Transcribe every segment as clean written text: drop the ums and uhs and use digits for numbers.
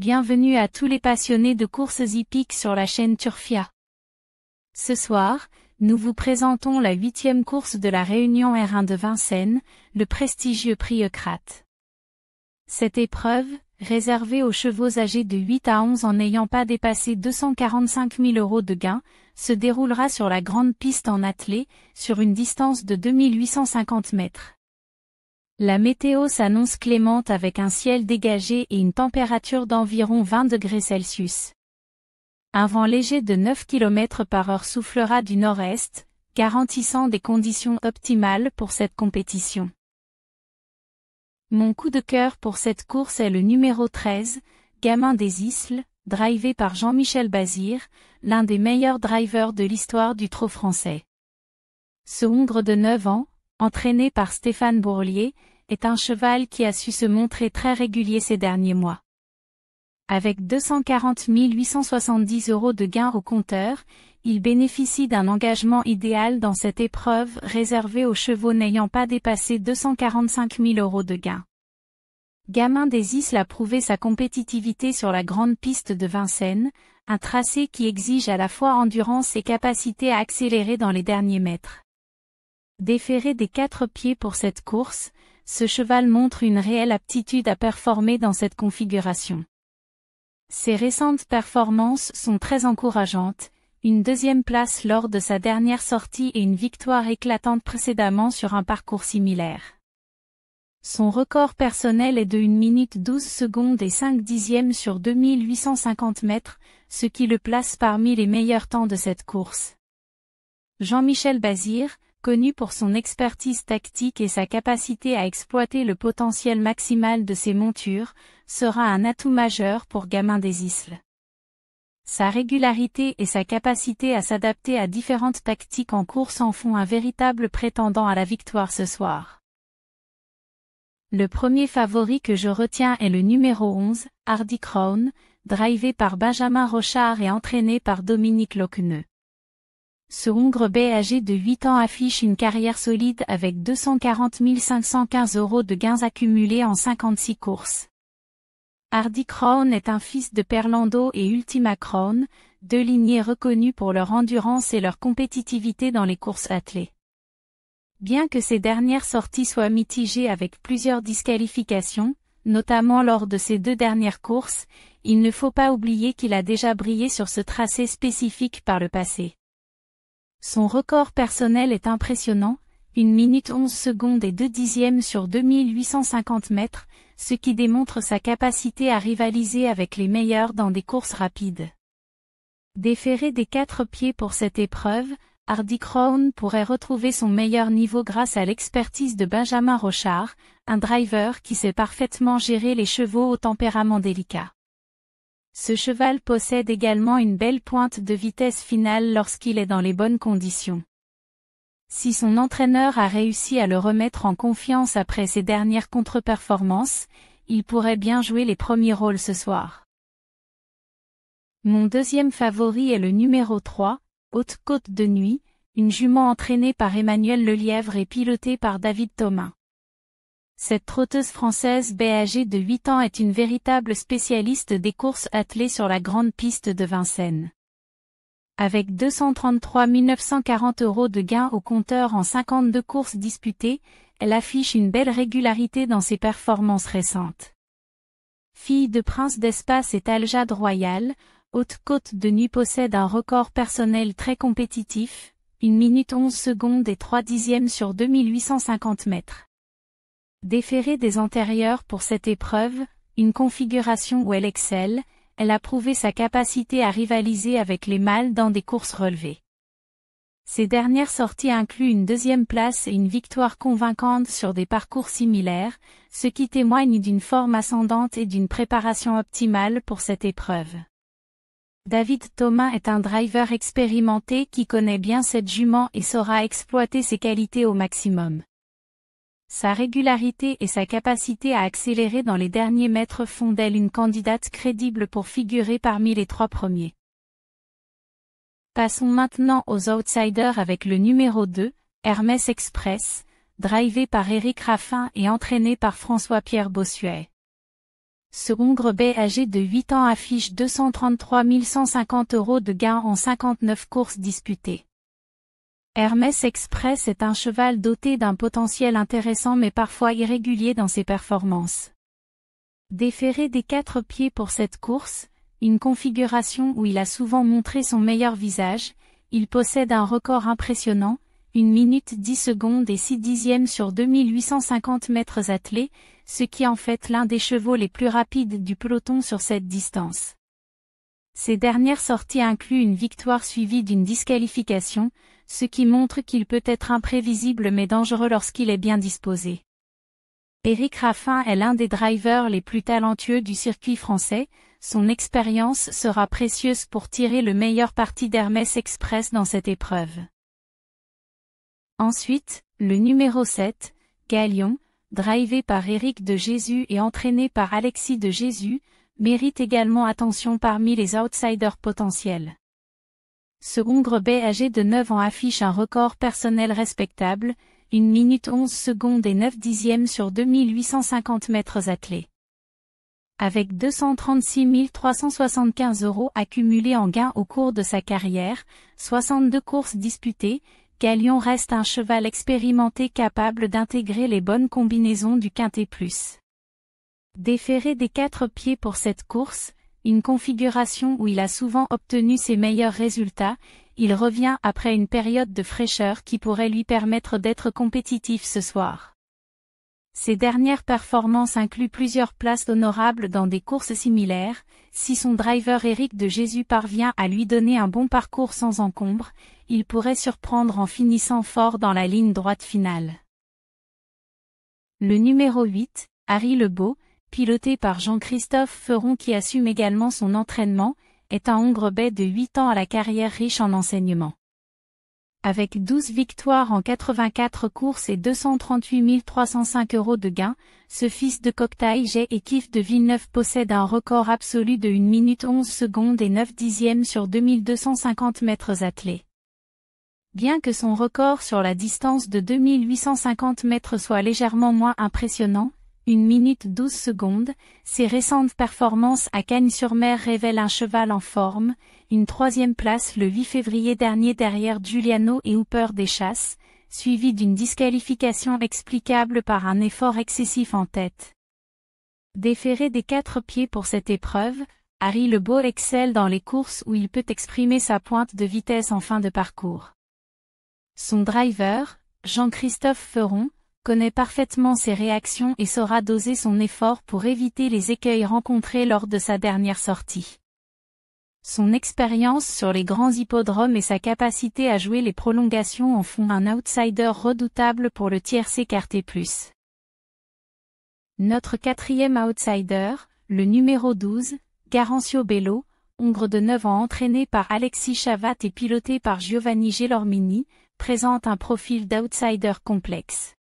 bienvenue à tous les passionnés de courses hippiques sur la chaîne Turfia. Ce soir, nous vous présentons la 8e course de la Réunion R1 de Vincennes, le prestigieux prix Eucrate. Cette épreuve, réservée aux chevaux âgés de 8 à 11 ans n'ayant pas dépassé 245 000 € de gain, se déroulera sur la grande piste en attelé, sur une distance de 2850 mètres. La météo s'annonce clémente avec un ciel dégagé et une température d'environ 20 degrés Celsius. Un vent léger de 9 km/h soufflera du nord-est, garantissant des conditions optimales pour cette compétition. Mon coup de cœur pour cette course est le numéro 13, Gamin des Isles, drivé par Jean-Michel Bazir, l'un des meilleurs drivers de l'histoire du trot français. Ce hongre de 9 ans, entraîné par Stéphane Bourlier, est un cheval qui a su se montrer très régulier ces derniers mois. Avec 240 870 € de gains au compteur, il bénéficie d'un engagement idéal dans cette épreuve réservée aux chevaux n'ayant pas dépassé 245 000 € de gains. Gamin des Isles a prouvé sa compétitivité sur la grande piste de Vincennes, un tracé qui exige à la fois endurance et capacité à accélérer dans les derniers mètres. Déféré des 4 pieds pour cette course, ce cheval montre une réelle aptitude à performer dans cette configuration. Ses récentes performances sont très encourageantes, une 2e place lors de sa dernière sortie et une victoire éclatante précédemment sur un parcours similaire. Son record personnel est de 1 minute 12 secondes et 5 dixièmes sur 2850 mètres, ce qui le place parmi les meilleurs temps de cette course. Jean-Michel Bazir, connu pour son expertise tactique et sa capacité à exploiter le potentiel maximal de ses montures, sera un atout majeur pour Gamin des Isles. Sa régularité et sa capacité à s'adapter à différentes tactiques en course en font un véritable prétendant à la victoire ce soir. Le premier favori que je retiens est le numéro 11, Hardy Crown, drivé par Benjamin Rochard et entraîné par Dominique Locqueneux. Ce hongre bai âgé de 8 ans affiche une carrière solide avec 240 515 € de gains accumulés en 56 courses. Hardy Crown est un fils de Perlando et Ultima Crown, deux lignées reconnues pour leur endurance et leur compétitivité dans les courses attelées. Bien que ces dernières sorties soient mitigées avec plusieurs disqualifications, notamment lors de ses 2 dernières courses, il ne faut pas oublier qu'il a déjà brillé sur ce tracé spécifique par le passé. Son record personnel est impressionnant, 1 minute 11 secondes et 2 dixièmes sur 2850 mètres, ce qui démontre sa capacité à rivaliser avec les meilleurs dans des courses rapides. Déféré des 4 pieds pour cette épreuve, Hardy Crown pourrait retrouver son meilleur niveau grâce à l'expertise de Benjamin Rochard, un driver qui sait parfaitement gérer les chevaux au tempérament délicat. Ce cheval possède également une belle pointe de vitesse finale lorsqu'il est dans les bonnes conditions. Si son entraîneur a réussi à le remettre en confiance après ses dernières contre-performances, il pourrait bien jouer les premiers rôles ce soir. Mon deuxième favori est le numéro 3, Haute Côte de Nuit, une jument entraînée par Emmanuel Lelièvre et pilotée par David Thomas. Cette trotteuse française bai âgée de 8 ans est une véritable spécialiste des courses attelées sur la grande piste de Vincennes. Avec 233 940 € de gains au compteur en 52 courses disputées, elle affiche une belle régularité dans ses performances récentes. Fille de prince d'espace et Taljade Royal, Haute Côte de Nuit possède un record personnel très compétitif, 1 minute 11 secondes et 3 dixièmes sur 2850 mètres. Déférée des antérieurs pour cette épreuve, une configuration où elle excelle, elle a prouvé sa capacité à rivaliser avec les mâles dans des courses relevées. Ses dernières sorties incluent une 2e place et une victoire convaincante sur des parcours similaires, ce qui témoigne d'une forme ascendante et d'une préparation optimale pour cette épreuve. David Thomas est un driver expérimenté qui connaît bien cette jument et saura exploiter ses qualités au maximum. Sa régularité et sa capacité à accélérer dans les derniers mètres font d'elle une candidate crédible pour figurer parmi les 3 premiers. Passons maintenant aux outsiders avec le numéro 2, Hermès Express, drivé par Éric Raffin et entraîné par François-Pierre Bossuet. Ce Hongre Bay âgé de 8 ans affiche 233 150 € de gain en 59 courses disputées. Hermès Express est un cheval doté d'un potentiel intéressant mais parfois irrégulier dans ses performances. Déféré des 4 pieds pour cette course, une configuration où il a souvent montré son meilleur visage, il possède un record impressionnant, 1 minute 10 secondes et 6 dixièmes sur 2850 mètres attelés, ce qui en fait l'un des chevaux les plus rapides du peloton sur cette distance. Ses dernières sorties incluent une victoire suivie d'une disqualification, ce qui montre qu'il peut être imprévisible mais dangereux lorsqu'il est bien disposé. Éric Raffin est l'un des drivers les plus talentueux du circuit français, son expérience sera précieuse pour tirer le meilleur parti d'Hermès Express dans cette épreuve. Ensuite, le numéro 7, Galion, drivé par Éric de Jésus et entraîné par Alexis de Jésus, mérite également attention parmi les outsiders potentiels. Ce Hongre Bay âgé de 9 ans affiche un record personnel respectable, 1 minute 11 secondes et 9 dixièmes sur 2850 mètres attelés. Avec 236 375 € accumulés en gains au cours de sa carrière, 62 courses disputées, Galion reste un cheval expérimenté capable d'intégrer les bonnes combinaisons du Quintet Plus. Déféré des 4 pieds pour cette course, une configuration où il a souvent obtenu ses meilleurs résultats, il revient après une période de fraîcheur qui pourrait lui permettre d'être compétitif ce soir. Ses dernières performances incluent plusieurs places honorables dans des courses similaires. Si son driver Éric de Jésus parvient à lui donner un bon parcours sans encombre, il pourrait surprendre en finissant fort dans la ligne droite finale. Le numéro 8, Harry Lebeau, piloté par Jean-Christophe Feron qui assume également son entraînement, est un Hongre Bay de 8 ans à la carrière riche en enseignements. Avec 12 victoires en 84 courses et 238 305 € de gains, ce fils de Cocteau et Kif de Villeneuve possède un record absolu de 1 minute 11 secondes et 9 dixièmes sur 2250 mètres attelés. Bien que son record sur la distance de 2850 mètres soit légèrement moins impressionnant, 1 minute 12 secondes, ses récentes performances à Cagnes-sur-Mer révèlent un cheval en forme, une 3e place le 8 février dernier derrière Giuliano et Hooper des Chasses, suivi d'une disqualification explicable par un effort excessif en tête. Déféré des 4 pieds pour cette épreuve, Harry Lebeau excelle dans les courses où il peut exprimer sa pointe de vitesse en fin de parcours. Son driver, Jean-Christophe Feron, connaît parfaitement ses réactions et saura doser son effort pour éviter les écueils rencontrés lors de sa dernière sortie. Son expérience sur les grands hippodromes et sa capacité à jouer les prolongations en font un outsider redoutable pour le tiercé Quintet Plus. Notre 4e outsider, le numéro 12, Garancio Bello, Hongre de 9 ans entraîné par Alexis Chavat et piloté par Giovanni Gelormini, présente un profil d'outsider complexe.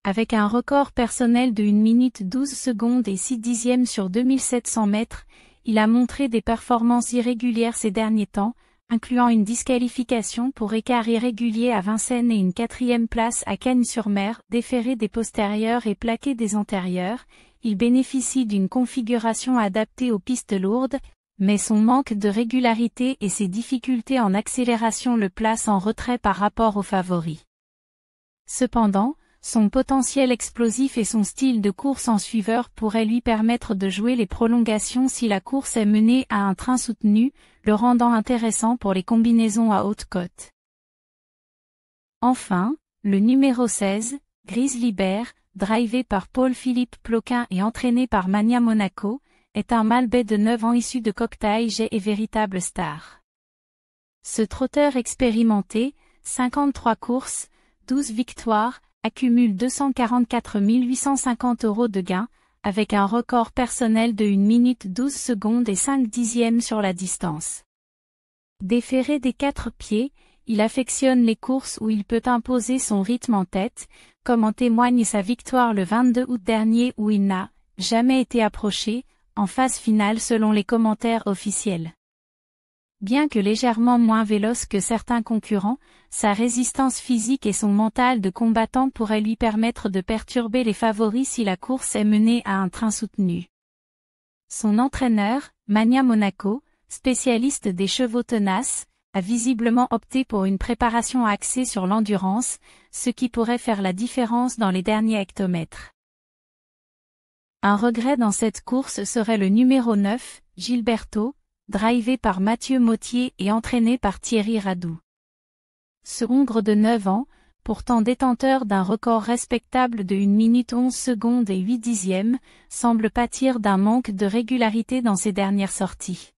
Avec un record personnel de 1 minute 12 secondes et 6 dixièmes sur 2700 mètres, il a montré des performances irrégulières ces derniers temps, incluant une disqualification pour écart irrégulier à Vincennes et une 4e place à Cagnes-sur-Mer, déféré des postérieurs et plaqué des antérieurs. Il bénéficie d'une configuration adaptée aux pistes lourdes, mais son manque de régularité et ses difficultés en accélération le placent en retrait par rapport aux favoris. Cependant, son potentiel explosif et son style de course en suiveur pourraient lui permettre de jouer les prolongations si la course est menée à un train soutenu, le rendant intéressant pour les combinaisons à haute cote. Enfin, le numéro 16, Grizzly Bear, drivé par Paul-Philippe Ploquin et entraîné par Mania Monaco, est un Maltais de 9 ans issu de Cocteau et véritable star. Ce trotteur expérimenté, 53 courses, 12 victoires, accumule 244 850 € de gains, avec un record personnel de 1 minute 12 secondes et 5 dixièmes sur la distance. Déféré des 4 pieds, il affectionne les courses où il peut imposer son rythme en tête, comme en témoigne sa victoire le 22 août dernier où il n'a jamais été approché, en phase finale selon les commentaires officiels. Bien que légèrement moins véloce que certains concurrents, sa résistance physique et son mental de combattant pourraient lui permettre de perturber les favoris si la course est menée à un train soutenu. Son entraîneur, Mania Monaco, spécialiste des chevaux tenaces, a visiblement opté pour une préparation axée sur l'endurance, ce qui pourrait faire la différence dans les derniers hectomètres. Un regret dans cette course serait le numéro 9, Gilberto, drivé par Mathieu Mottier et entraîné par Thierry Radou. Ce Hongre de 9 ans, pourtant détenteur d'un record respectable de 1 minute 11 secondes et 8 dixièmes, semble pâtir d'un manque de régularité dans ses dernières sorties.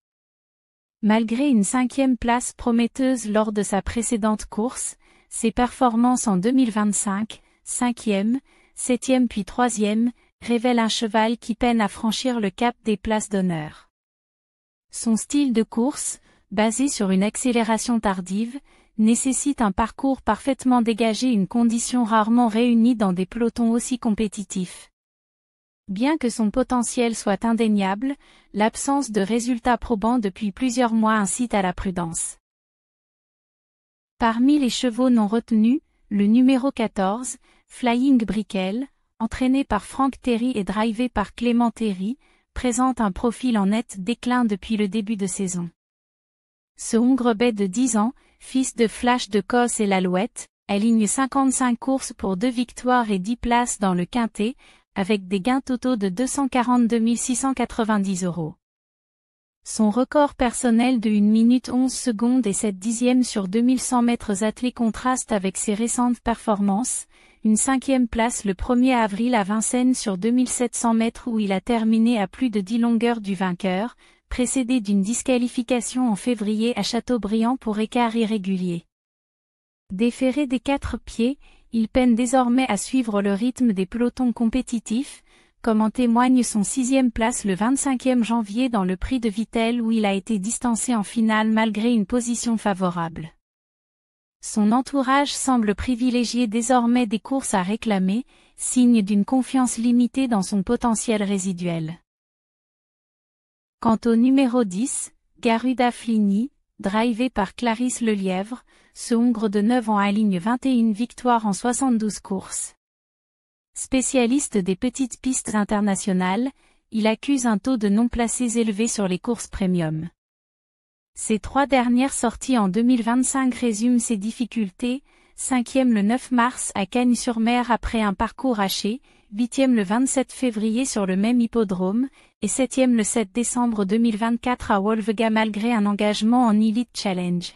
Malgré une 5e place prometteuse lors de sa précédente course, ses performances en 2025, 5e, 7e puis 3e, révèlent un cheval qui peine à franchir le cap des places d'honneur. Son style de course, basé sur une accélération tardive, nécessite un parcours parfaitement dégagé, une condition rarement réunie dans des pelotons aussi compétitifs. Bien que son potentiel soit indéniable, l'absence de résultats probants depuis plusieurs mois incite à la prudence. Parmi les chevaux non retenus, le numéro 14, Flying Brickell, entraîné par Franck Terry et drivé par Clément Terry, présente un profil en net déclin depuis le début de saison. Ce Hongrebais de 10 ans, fils de Flash de Cos et l'Alouette, aligne 55 courses pour 2 victoires et 10 places dans le quintet, avec des gains totaux de 242 690 €. Son record personnel de 1 minute 11 secondes et 7 dixièmes sur 2100 mètres attelés contraste avec ses récentes performances, une 5e place le 1er avril à Vincennes sur 2700 mètres où il a terminé à plus de 10 longueurs du vainqueur, précédé d'une disqualification en février à Châteaubriand pour écart irrégulier. Déféré des 4 pieds, il peine désormais à suivre le rythme des pelotons compétitifs, comme en témoigne son 6e place le 25 janvier dans le Prix de Vittel où il a été distancé en finale malgré une position favorable. Son entourage semble privilégier désormais des courses à réclamer, signe d'une confiance limitée dans son potentiel résiduel. Quant au numéro 10, Garuda Fligny, drivé par Clarisse Lelièvre, ce Hongre de 9 ans aligne 21 victoires en 72 courses. Spécialiste des petites pistes internationales, il accuse un taux de non-placés élevé sur les courses premium. Ses 3 dernières sorties en 2025 résument ses difficultés, 5e le 9 mars à Cagnes-sur-Mer après un parcours haché, 8e le 27 février sur le même hippodrome, et 7e le 7 décembre 2024 à Wolvega malgré un engagement en Elite Challenge.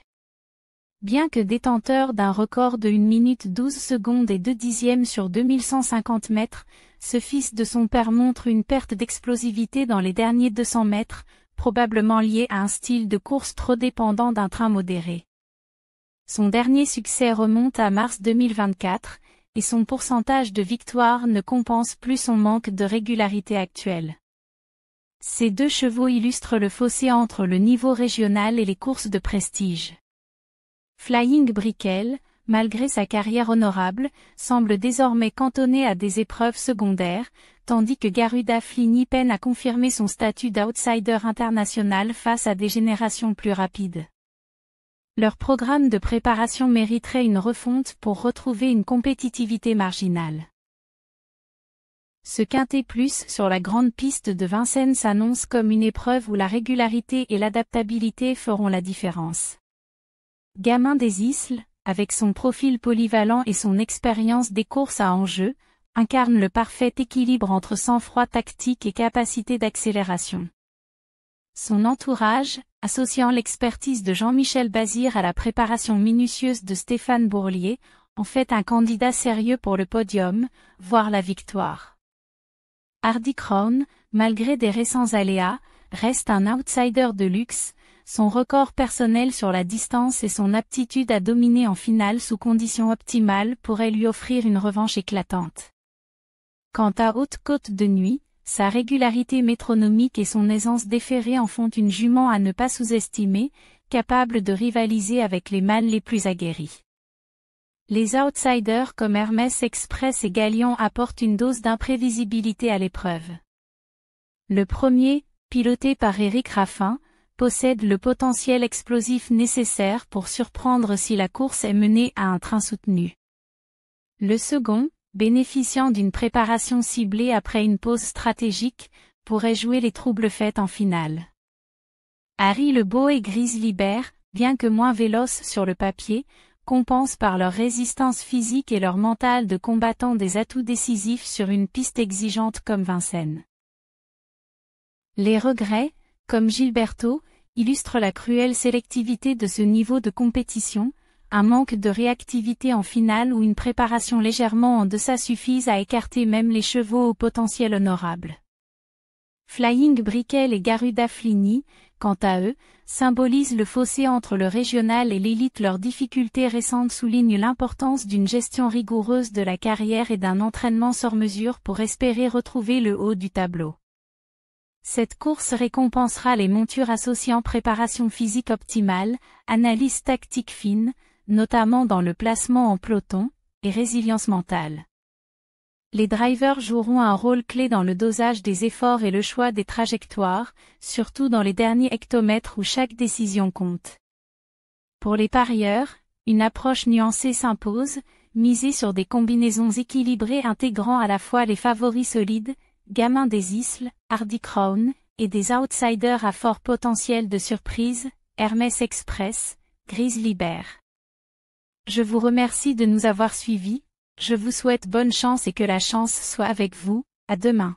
Bien que détenteur d'un record de 1 minute 12 secondes et 2 dixièmes sur 2150 mètres, ce fils de son père montre une perte d'explosivité dans les derniers 200 mètres, probablement lié à un style de course trop dépendant d'un train modéré. Son dernier succès remonte à mars 2024, et son pourcentage de victoire ne compense plus son manque de régularité actuelle. Ces 2 chevaux illustrent le fossé entre le niveau régional et les courses de prestige. Flying Brickell, malgré sa carrière honorable, semble désormais cantonné à des épreuves secondaires, tandis que Garuda Fligny peine à confirmer son statut d'outsider international face à des générations plus rapides. Leur programme de préparation mériterait une refonte pour retrouver une compétitivité marginale. Ce quintet plus sur la grande piste de Vincennes s'annonce comme une épreuve où la régularité et l'adaptabilité feront la différence. Gamin des Isles, avec son profil polyvalent et son expérience des courses à enjeu, incarne le parfait équilibre entre sang-froid tactique et capacité d'accélération. Son entourage, associant l'expertise de Jean-Michel Bazir à la préparation minutieuse de Stéphane Bourlier, en fait un candidat sérieux pour le podium, voire la victoire. Hardy Crown, malgré des récents aléas, reste un outsider de luxe, son record personnel sur la distance et son aptitude à dominer en finale sous conditions optimales pourraient lui offrir une revanche éclatante. Quant à Haute-Côte de Nuit, sa régularité métronomique et son aisance déférée en font une jument à ne pas sous-estimer, capable de rivaliser avec les mâles les plus aguerris. Les outsiders comme Hermès Express et Galion apportent une dose d'imprévisibilité à l'épreuve. Le premier, piloté par Éric Raffin, possède le potentiel explosif nécessaire pour surprendre si la course est menée à un train soutenu. Le second, bénéficiant d'une préparation ciblée après une pause stratégique, pourraient jouer les troubles fêtes en finale. Harry le Beau et Grizzly Bear, bien que moins véloces sur le papier, compensent par leur résistance physique et leur mental de combattant des atouts décisifs sur une piste exigeante comme Vincennes. Les regrets, comme Gilberto, illustrent la cruelle sélectivité de ce niveau de compétition, un manque de réactivité en finale ou une préparation légèrement en deçà suffisent à écarter même les chevaux au potentiel honorable. Flying Brickell et Garuda Fligny, quant à eux, symbolisent le fossé entre le régional et l'élite. Leurs difficultés récentes soulignent l'importance d'une gestion rigoureuse de la carrière et d'un entraînement sur mesure pour espérer retrouver le haut du tableau. Cette course récompensera les montures associant préparation physique optimale, analyse tactique fine, notamment dans le placement en peloton, et résilience mentale. Les drivers joueront un rôle clé dans le dosage des efforts et le choix des trajectoires, surtout dans les derniers hectomètres où chaque décision compte. Pour les parieurs, une approche nuancée s'impose, misée sur des combinaisons équilibrées intégrant à la fois les favoris solides, Gamin des Isles, Hardy Crown, et des outsiders à fort potentiel de surprise, Hermès Express, Grizzly Bear. Je vous remercie de nous avoir suivis, je vous souhaite bonne chance et que la chance soit avec vous, à demain.